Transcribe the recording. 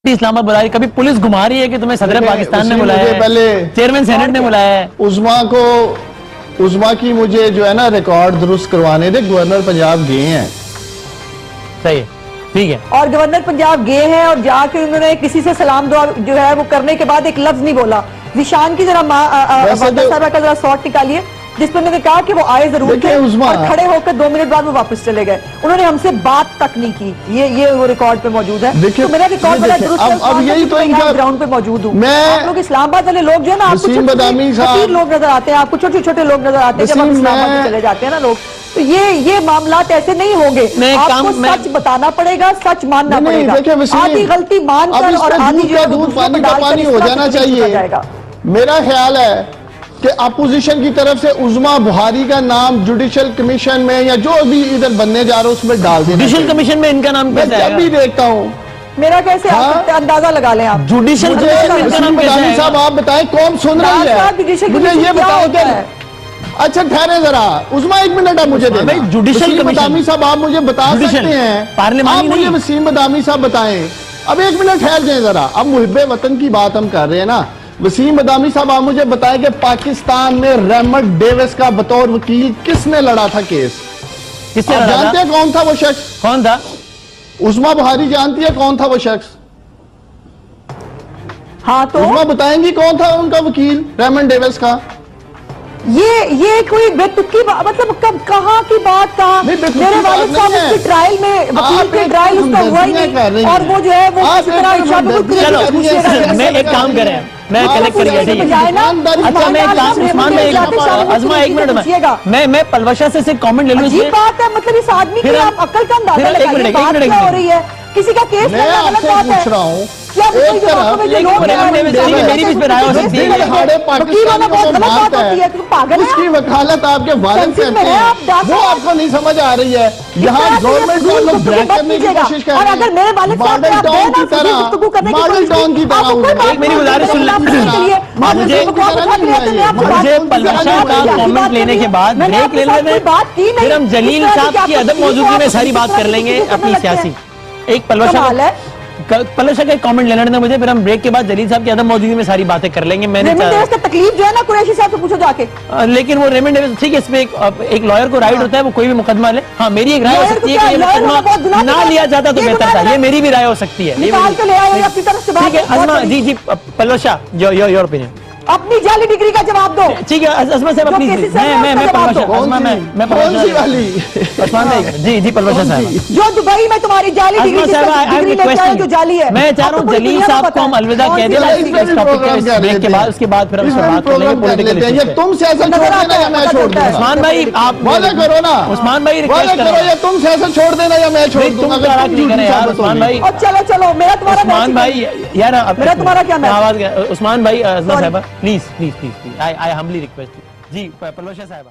इस्लामाबाद बुला रही, कभी पुलिस घुमा रही है कि तुम्हें सदर पाकिस्तान ने बुलाया है, पहले चेयरमैन सेनेट ने बुलाया है। उस्मा की मुझे जो है ना रिकॉर्ड दुरुस्त करवाने थे, गवर्नर पंजाब गए हैं। सही है, ठीक है। और गवर्नर पंजाब गए हैं और जाके उन्होंने किसी से सलाम दुआ जो है वो करने के बाद एक लफ्ज नहीं बोला। जिशान की जरा साहब का जरा शॉट निकालिए जिसमें उन्होंने कहा कि वो आए जरूर थे और खड़े होकर 2 मिनट बाद वो वापस चले गए। उन्होंने हमसे बात तक नहीं की। ये वो रिकॉर्ड पे मौजूद है। तो मेरा रिकॉर्ड बड़ा दुरुस्त है। अब यही तो इनका ग्राउंड पे मौजूद हूँ। आप लोग इस्लामाबाद वाले लोग जो है ना, आपको छोटे लोग नजर आते हैं, आपको छोटे छोटे लोग नजर आते हैं जब आप इस्लामाबाद में चले जाते हैं ना लोग। तो ये मामलात ऐसे नहीं होंगे। आपको सच बताना पड़ेगा, सच मानना पड़ेगा। आधी गलती मानकर और आधी जो दूध पानी हो जाना चाहिए। मेरा ख्याल है कि अपोजिशन की तरफ से उस्मा बुहारी का नाम जुडिशल कमीशन में या जो भी इधर बनने जा रहा है उसमें डाल देना। जुडिशल कमीशन में इनका नाम कैसे आएगा? जब भी देखता हूँ मेरा कैसे अंदाजा लगा लें आप। जुडिशल कमीशन में इनका नाम कैसे आएगा? साहब आप बताएं कौन सुन रही है मुझे ये बताओ क्या है? अच्छा ठहरे जरा उस्मा 1 मिनट आप मुझे दें। जुडिशल बदामी साहब आप मुझे बता सकते हैं, पार्लियामेंट मुझे वसीम बदामी साहब बताएं। अब 1 मिनट ठहर जाए जरा। अब मुहिब्बे वतन की बात हम कर रहे हैं ना। वसीम बदामी साहब आप मुझे बताएं कि पाकिस्तान में रेमंड डेविस का बतौर वकील किसने लड़ा था केस? किसने लड़ा? जानते हैं कौन था वो शख्स? कौन था? उस्मा बुहारी जानती है कौन था वो शख्स? हाँ तो उस्मा बताएंगी कौन था उनका वकील रेमंड डेविस का? ये कोई बेतुकी मतलब कब कहाँ की बात कहा? मेरे वालिद साहब उसके ट्रायल में वकील के ट्रायल उसका हुआ ही नहीं और वो जो है वो मैं एक काम करें, मैं कलेक्ट कर अच्छा मैं एक काम उस्मान भाई अज़मा 1 मिनट मैं पलवशा से कमेंट ले लूं। ये बात है मतलब इस आदमी की आप अकल का अंदाजा लगाइए। बात क्या हो रही है? किसी का केस मैं आपसे पूछ रहा हूँ मेरी भी राय हो सकती है। उसकी वकालत आपके वालिद करते हैं, वो आपको नहीं समझ आ रही है। यहाँ गवर्नमेंट को लोग ब्रेक करने की कोशिश कर रहे हैं, मॉडल टाउन की तरह। मेरी गुजारिश सुन लीजिए, मुझे पलवशा का कमेंट लेने के बाद ब्रेक ले लेंगे, फिर हम जलील साहब की अदब मौजूदगी में सारी बात कर लेंगे अपनी सियासी। एक पलवशा का कमेंट लेना था मुझे, फिर हम ब्रेक के बाद जलील साहब की अदब मौजूदगी में सारी बातें कर लेंगे। मैंने तकलीफ जो है ना कुरैशी साहब से पूछो जाके। लेकिन वो रेमंड डेविस ठीक है, इसमें एक लॉयर को राइट होता है वो कोई भी मुकदमा ले। हाँ मेरी एक राय हो सकती है कि ये मुकदमा ना लिया जाता तो बेहतर था। ये मेरी भी राय हो सकती है। ठीक है अज़मा जी पलवशा योर ओपिनियन। अपनी जाली डिग्री का जवाब दो। ठीक है अज़मा साहब अपनी मैं पलवशा उस्मान भाई जी पलवशा साहब जो दुबई में तुम्हारी जाली डिग्री जो जाली है। मैं चाह रहा हूँ जलील साहब को हम अलविदा कह दें ब्रेक के बाद, उसके बाद फिर हम बात कर लेंगे पॉलिटिकल। तुम सियासत छोड़ देना या मैं छोड़ दूंगा? उस्मान भाई आप वादा करो ना। उस्मान भाई वादा करो या तुम सियासत छोड़ देना या मैं छोड़ दूंगा। उस्मान भाई चलो मेरा तुम्हारा उस्मान भाई यार मेरा तुम्हारा क्या आवाज उस्मान भाई अज़मा साहब प्लीज आई हम्बली रिक्वेस्ट जी पलवशा साहब।